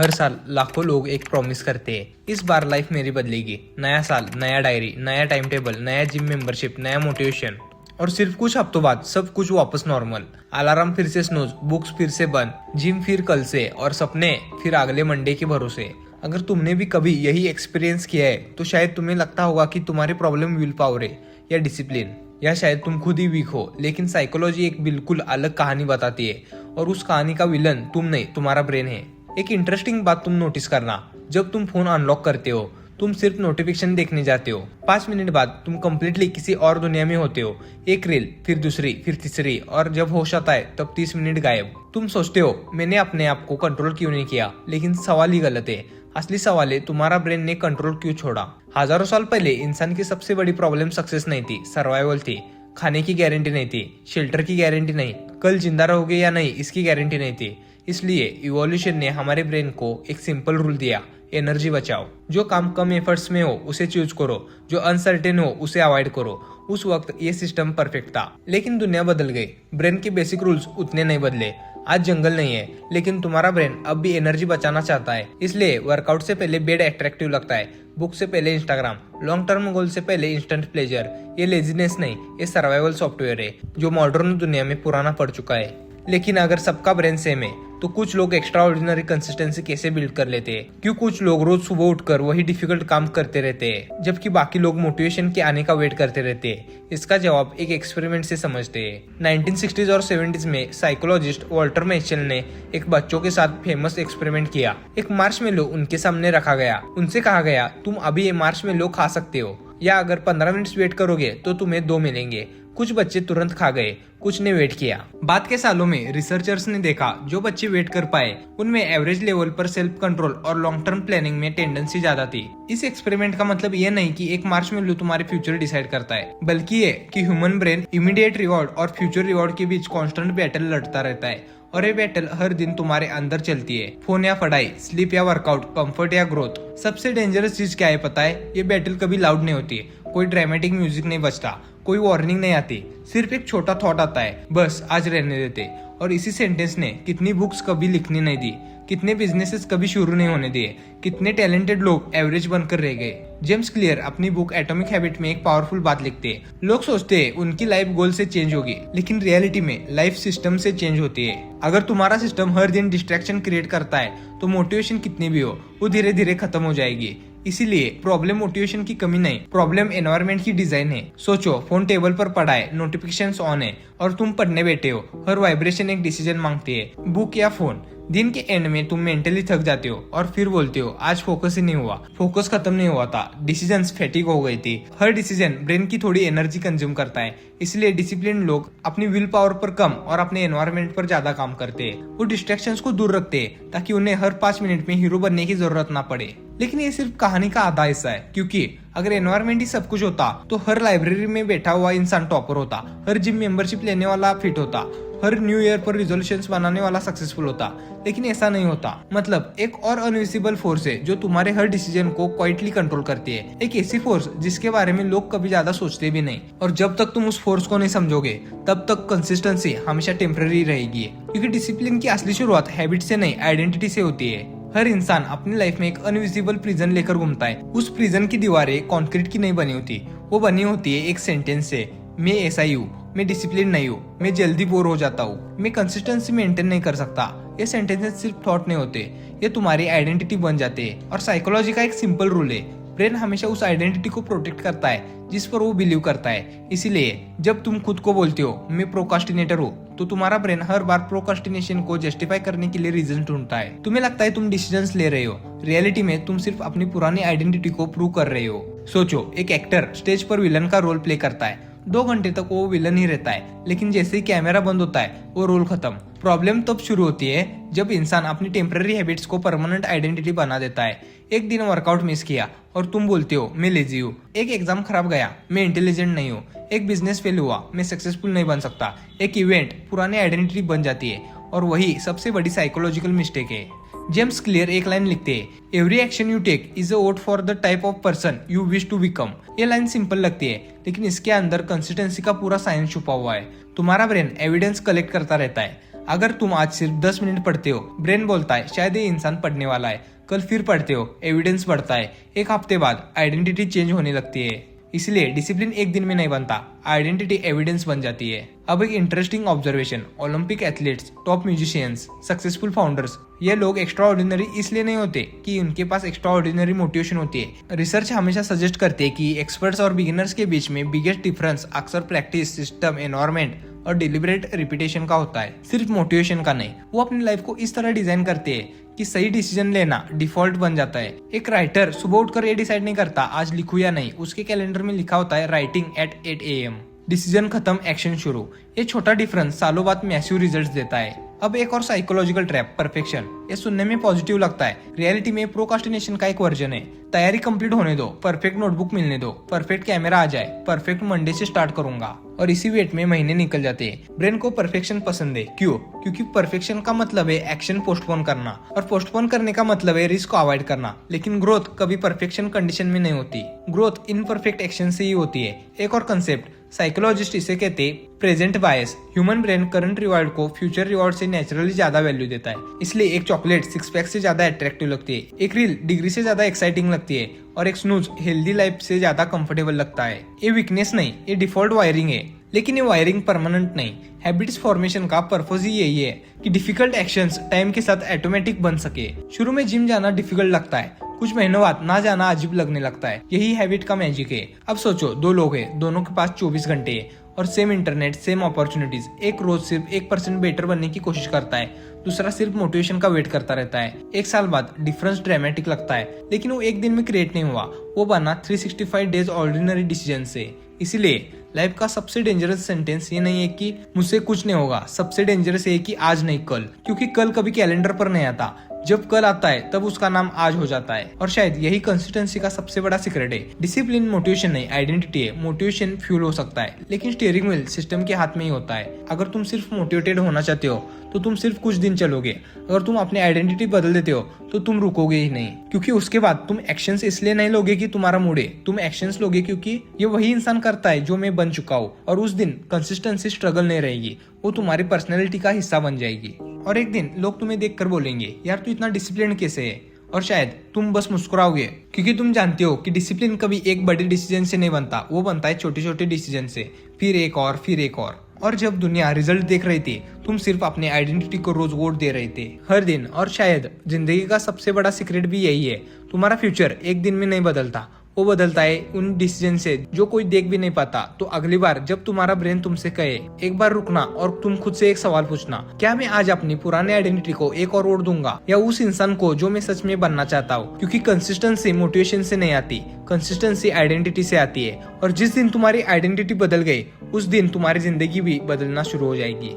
हर साल लाखों लोग एक प्रॉमिस करते हैं, इस बार लाइफ मेरी बदलेगी। नया साल, नया डायरी, नया टाइम टेबल, नया जिम मेंबरशिप, नया मोटिवेशन। और सिर्फ कुछ हफ्तों बाद सब कुछ वापस नॉर्मल। अलार्म फिर से स्नूज, बुक्स फिर से बंद, जिम फिर कल से और सपने फिर अगले मंडे के भरोसे। अगर तुमने भी कभी यही एक्सपीरियंस किया है तो शायद तुम्हें लगता होगा कि तुम्हारी प्रॉब्लम विल पावर है या डिसिप्लिन, या शायद तुम खुद ही वीक हो। लेकिन साइकोलॉजी एक बिल्कुल अलग कहानी बताती है, और उस कहानी का विलन तुम नहीं, तुम्हारा ब्रेन है। एक इंटरेस्टिंग बात तुम नोटिस करना, जब तुम फोन अनलॉक करते हो तुम सिर्फ नोटिफिकेशन देखने जाते हो। 5 मिनट बाद तुम कंप्लीटली किसी और दुनिया में होते हो। एक रील, फिर दूसरी, फिर तीसरी, और जब होश आता है तब 30 मिनट गायब। तुम सोचते हो मैंने अपने आप को कंट्रोल क्यों नहीं किया, लेकिन सवाल ही गलत है। असली सवाल है तुम्हारा ब्रेन ने कंट्रोल क्यों छोड़ा। हजारों साल पहले इंसान की सबसे बड़ी प्रॉब्लम सक्सेस नहीं थी, सर्वाइवल थी। खाने की गारंटी नहीं थी, शेल्टर की गारंटी नहीं, कल जिंदा रहोगे या नहीं इसकी गारंटी नहीं थी। इसलिए इवोल्यूशन ने हमारे ब्रेन को एक सिंपल रूल दिया, एनर्जी बचाओ। जो काम कम एफर्ट्स में हो उसे चूज करो, जो अनसर्टेन हो उसे अवॉइड करो। उस वक्त ये सिस्टम परफेक्ट था, लेकिन दुनिया बदल गई। ब्रेन के बेसिक रूल्स उतने नहीं बदले। आज जंगल नहीं है, लेकिन तुम्हारा ब्रेन अब भी एनर्जी बचाना चाहता है। इसलिए वर्कआउट से पहले बेड अट्रैक्टिव लगता है, बुक से पहले इंस्टाग्राम, लॉन्ग टर्म गोल से पहले इंस्टेंट प्लेजर। ये लेजीनेस नहीं, ये सर्वाइवल सॉफ्टवेयर है जो मॉडर्न दुनिया में पुराना पड़ चुका है। लेकिन अगर सबका ब्रेन सेम है तो कुछ लोग एक्स्ट्रा ऑर्डिनरी कंसिस्टेंसी कैसे बिल्ड कर लेते हैं? क्यों कुछ लोग रोज सुबह उठकर वही डिफिकल्ट काम करते रहते हैं, जबकि बाकी लोग मोटिवेशन के आने का वेट करते रहते हैं? इसका जवाब एक एक्सपेरिमेंट से समझते हैं। 1960s और 70s में साइकोलॉजिस्ट वॉल्टर मिशेल ने एक बच्चों के साथ फेमस एक्सपेरिमेंट किया। एक मार्शमेलो उनके सामने रखा गया। उनसे कहा गया तुम अभी ये मार्शमेलो खा सकते हो, या अगर 15 मिनट वेट करोगे तो तुम्हें 2 मिलेंगे। कुछ बच्चे तुरंत खा गए, कुछ ने वेट किया। बाद के सालों में रिसर्चर्स ने देखा जो बच्चे वेट कर पाए उनमें एवरेज लेवल पर सेल्फ कंट्रोल और लॉन्ग टर्म प्लानिंग में टेंडेंसी ज्यादा थी। इस एक्सपेरिमेंट का मतलब ये नहीं कि एक मार्शमेलो तुम्हारे फ्यूचर डिसाइड करता है, बल्कि ये कि ह्यूमन ब्रेन इमीडिएट रिवॉर्ड और फ्यूचर रिवॉर्ड के बीच कॉन्स्टेंट बैटल लड़ता रहता है, और ये बैटल हर दिन तुम्हारे अंदर चलती है। फोन या पढ़ाई, स्लीप या वर्कआउट, कंफर्ट या ग्रोथ। सबसे डेंजरस चीज क्या है पता है? ये बैटल कभी लाउड नहीं होती, कोई ड्रामेटिक म्यूजिक नहीं बजता, कोई वार्निंग नहीं आती, सिर्फ एक छोटा थॉट आता है, बस आज रहने देते। और इसी सेंटेंस ने कितनी बुक्स कभी लिखने नहीं दी, कितने बिजनेसेस कभी शुरू नहीं होने दिए, कितने टैलेंटेड लोग एवरेज बनकर रह गए। जेम्स क्लियर अपनी बुक एटॉमिक हैबिट में एक पावरफुल बात लिखते हैं। लोग सोचते हैं उनकी लाइफ गोल से चेंज होगी, लेकिन रियलिटी में लाइफ सिस्टम से चेंज होती है। अगर तुम्हारा सिस्टम हर दिन डिस्ट्रैक्शन क्रिएट करता है तो मोटिवेशन कितनी भी हो वो धीरे धीरे खत्म हो जाएगी। इसीलिए प्रॉब्लम मोटिवेशन की कमी नहीं, प्रॉब्लम एनवायरनमेंट की डिजाइन है। सोचो, फोन टेबल पर पड़ा है, नोटिफिकेशंस ऑन है और तुम पढ़ने बैठे हो। हर वाइब्रेशन एक डिसीजन मांगती है, बुक या फोन। दिन के एंड में तुम मेंटली थक जाते हो और फिर बोलते हो आज फोकस ही नहीं हुआ। फोकस खत्म नहीं हुआ था, डिसीजंस फैटिग हो गई थी। हर डिसीजन ब्रेन की थोड़ी एनर्जी कंज्यूम करता है। इसलिए डिसिप्लिन लोग अपनी विल पावर पर कम और अपने एनवायरनमेंट पर ज्यादा काम करते हैं। वो डिस्ट्रैक्शंस को दूर रखते हैं ताकि उन्हें हर 5 मिनट में हीरो बनने की जरूरत ना पड़े। लेकिन ये सिर्फ कहानी का आधा हिस्सा है, क्योंकि अगर एनवायरनमेंट ही सब कुछ होता तो हर लाइब्रेरी में बैठा हुआ इंसान टॉपर होता, हर जिम मेंबरशिप लेने वाला फिट होता, हर न्यू ईयर पर रिजोल्यूशंस बनाने वाला सक्सेसफुल होता। लेकिन ऐसा नहीं होता। मतलब एक और अनविजिबल फोर्स है जो तुम्हारे हर डिसीजन को क्वाइटली कंट्रोल करती है। एक ऐसी फोर्स जिसके बारे में लोग कभी ज्यादा सोचते भी नहीं। और जब तक तुम उस फोर्स को नहीं समझोगे तब तक कंसिस्टेंसी हमेशा टेम्पररी रहेगी, क्योंकि डिसिप्लिन की असली शुरुआत हैबिट से नहीं, आइडेंटिटी से होती है। हर इंसान अपनी लाइफ में एक अनविजिबल प्रिजन लेकर घूमता है। उस प्रिजन की दीवारें कंक्रीट की नहीं बनी होती, वो बनी होती है एक सेंटेंस से, मैं ऐसा ही हूँ, मैं डिसिप्लिन नहीं हूँ, मैं जल्दी बोर हो जाता हूँ, मैं कंसिस्टेंसी मेंटेन नहीं कर सकता। ये सेंटेंसेस सिर्फ थॉट नहीं होते, ये तुम्हारी आइडेंटिटी बन जाते हैं। और साइकोलॉजी का एक सिंपल रूल है, ब्रेन हमेशा उस आइडेंटिटी को प्रोटेक्ट करता है जिस पर वो बिलीव करता है। इसीलिए जब तुम खुद को बोलते हो मैं प्रोकास्टिनेटर हूँ, तो तुम्हारा ब्रेन हर बार प्रोकास्टिनेशन को जस्टिफाई करने के लिए रीजन ढूंढता है। तुम्हें लगता है तुम डिसीजंस ले रहे हो, रियलिटी में तुम सिर्फ अपनी पुरानी आइडेंटिटी को प्रूव कर रहे हो। सोचो, एक एक्टर स्टेज पर विलन का रोल प्ले करता है, 2 घंटे तक वो विलन ही रहता है, लेकिन जैसे ही कैमरा बंद होता है वो रोल खत्म। प्रॉब्लम तब शुरू होती है जब इंसान अपनी टेम्पररी हैबिट्स को परमानेंट आइडेंटिटी बना देता है। एक दिन वर्कआउट मिस किया और तुम बोलते हो मैं लेजी हूँ। एक एग्जाम खराब गया, मैं इंटेलिजेंट नहीं हूँ। एक बिजनेस फेल हुआ, मैं सक्सेसफुल नहीं बन सकता। एक इवेंट पुरानी आइडेंटिटी बन जाती है, और वही सबसे बड़ी साइकोलॉजिकल मिस्टेक है। जेम्स क्लियर एक लाइन लिखते हैं, every action you take is a vote for the type of person you wish to become. ये लाइन सिंपल लगती है, लेकिन इसके अंदर कंसिस्टेंसी का पूरा साइंस छुपा हुआ है। तुम्हारा ब्रेन एविडेंस कलेक्ट करता रहता है। अगर तुम आज सिर्फ 10 मिनट पढ़ते हो, ब्रेन बोलता है शायद ये इंसान पढ़ने वाला है। कल फिर पढ़ते हो, एविडेंस बढ़ता है। एक हफ्ते बाद आइडेंटिटी चेंज होने लगती है। इसलिए डिसिप्लिन एक दिन में नहीं बनता, आइडेंटिटी एविडेंस बन जाती है। अब एक interesting observation, Olympic athletes, top musicians, successful founders, ये लोग एक्स्ट्रा ऑर्डिनरी इसलिए नहीं होते कि उनके पास एक्स्ट्रा ऑर्डिनरी मोटिवेशन होती है। रिसर्च हमेशा सजेस्ट करती है कि एक्सपर्ट्स और बिगिनर्स के बीच में बिगेस्ट डिफरेंस अक्सर प्रैक्टिस, सिस्टम, एनवायरमेंट और डिलिबरेट रिपीटेशन का होता है, सिर्फ मोटिवेशन का नहीं। वो अपनी लाइफ को इस तरह डिजाइन करते हैं कि सही डिसीजन लेना डिफॉल्ट बन जाता है। एक राइटर सुबह उठकर ये डिसाइड नहीं करता आज लिखूं या नहीं, उसके कैलेंडर में लिखा होता है राइटिंग एट 8 AM। डिसीजन खत्म, एक्शन शुरू। ये छोटा डिफरेंस सालों बाद मैसिव रिजल्ट्स देता है। अब एक और साइकोलॉजिकल ट्रैप, परफेक्शन। ये सुनने में पॉजिटिव लगता है, रियलिटी में प्रोकास्टिनेशन का एक वर्जन है। तैयारी कंप्लीट होने दो, परफेक्ट नोटबुक मिलने दो, परफेक्ट कैमरा आ जाए, परफेक्ट मंडे से स्टार्ट करूंगा। और इसी वेट में महीने निकल जाते हैं। ब्रेन को परफेक्शन पसंद है, क्यों? क्योंकि परफेक्शन का मतलब है एक्शन पोस्टपोन करना, और पोस्टपोन करने का मतलब है रिस्क को अवॉइड करना। लेकिन ग्रोथ कभी परफेक्शन कंडीशन में नहीं होती, ग्रोथ इनपरफेक्ट एक्शन से ही होती है। एक और कंसेप्ट, साइकोलॉजिस्ट इसे कहते हैं प्रेजेंट बायस। ह्यूमन ब्रेन करंट रिवॉर्ड को फ्यूचर रिवॉर्ड से नेचुरली ज्यादा वैल्यू देता है। इसलिए एक चॉकलेट 6 पैक से ज्यादा अट्रैक्टिव लगती है, एक रील डिग्री से ज्यादा एक्साइटिंग लगती है, और एक स्नूज हेल्दी लाइफ से ज्यादा कंफर्टेबल लगता है। ये वीकनेस नहीं, ये डिफॉल्ट वायरिंग है। लेकिन ये वायरिंग परमानेंट नहीं। हैबिट्स फॉर्मेशन का पर्पस ही यही है कि डिफिकल्ट एक्शंस टाइम के साथ ऑटोमेटिक बन सके। शुरू में जिम जाना डिफिकल्ट लगता है, कुछ महीनों बाद ना जाना अजीब लगने लगता है। यही हैबिट का मैजिक है। अब सोचो, दो लोग हैं, दोनों के पास 24 घंटे है और सेम इंटरनेट, सेम अपॉर्चुनिटीज। एक रोज सिर्फ 1% बेटर बनने की कोशिश करता है, दूसरा सिर्फ मोटिवेशन का वेट करता रहता है। एक साल बाद डिफरेंस ड्रामेटिक लगता है, लेकिन वो एक दिन में क्रिएट नहीं हुआ, वो बना 365 डेज ऑर्डिनरी डिसीजन से। इसीलिए लाइफ का सबसे डेंजरस सेंटेंस ये नहीं है कि मुझसे कुछ नहीं होगा, सबसे डेंजरस ये है कि आज नहीं कल। क्योंकि कल कभी कैलेंडर पर नहीं आता, जब कल आता है तब उसका नाम आज हो जाता है। और शायद यही कंसिस्टेंसी का सबसे बड़ा सीक्रेट है। डिसिप्लिन मोटिवेशन नहीं, आइडेंटिटी है। मोटिवेशन फ्यूल हो सकता है, लेकिन स्टीयरिंग व्हील सिस्टम के हाथ में ही होता है। अगर तुम सिर्फ मोटिवेटेड होना चाहते हो तो तुम सिर्फ कुछ दिन चलोगे। अगर तुम अपनी आइडेंटिटी बदल देते हो तो तुम रुकोगे ही नहीं, क्योंकि उसके बाद तुम एक्शंस इसलिए नहीं लोगे कि तुम्हारा मूड है, तुम एक्शंस लोगे क्योंकि ये वही इंसान करता है जो मैं बन चुका हूँ। और उस दिन कंसिस्टेंसी स्ट्रगल नहीं रहेगी, वो तुम्हारी पर्सनैलिटी का हिस्सा बन जाएगी। और एक दिन लोग तुम्हें देखकर बोलेंगे, यार तू इतना डिसिप्लिन कैसे है? और शायद तुम बस मुस्कुराओगे, क्योंकि तुम जानते हो कि डिसिप्लिन कभी एक बड़े डिसीजन से नहीं बनता, वो बनता है छोटे छोटे डिसीजन से, फिर एक और, फिर एक और जब दुनिया रिजल्ट देख रही थी, तुम सिर्फ अपने आइडेंटिटी को रोज वोट दे रहे थे, हर दिन। और शायद जिंदगी का सबसे बड़ा सीक्रेट भी यही है, तुम्हारा फ्यूचर एक दिन में नहीं बदलता, वो बदलता है उन डिसीजन से जो कोई देख भी नहीं पाता। तो अगली बार जब तुम्हारा ब्रेन तुमसे कहे, एक बार रुकना और तुम खुद से एक सवाल पूछना, क्या मैं आज अपनी पुरानी आइडेंटिटी को एक और वोट दूंगा, या उस इंसान को जो मैं सच में बनना चाहता हूँ? क्योंकि कंसिस्टेंसी मोटिवेशन से नहीं आती, कंसिस्टेंसी आइडेंटिटी से आती है। और जिस दिन तुम्हारी आइडेंटिटी बदल गई, उस दिन तुम्हारी जिंदगी भी बदलना शुरू हो जाएगी।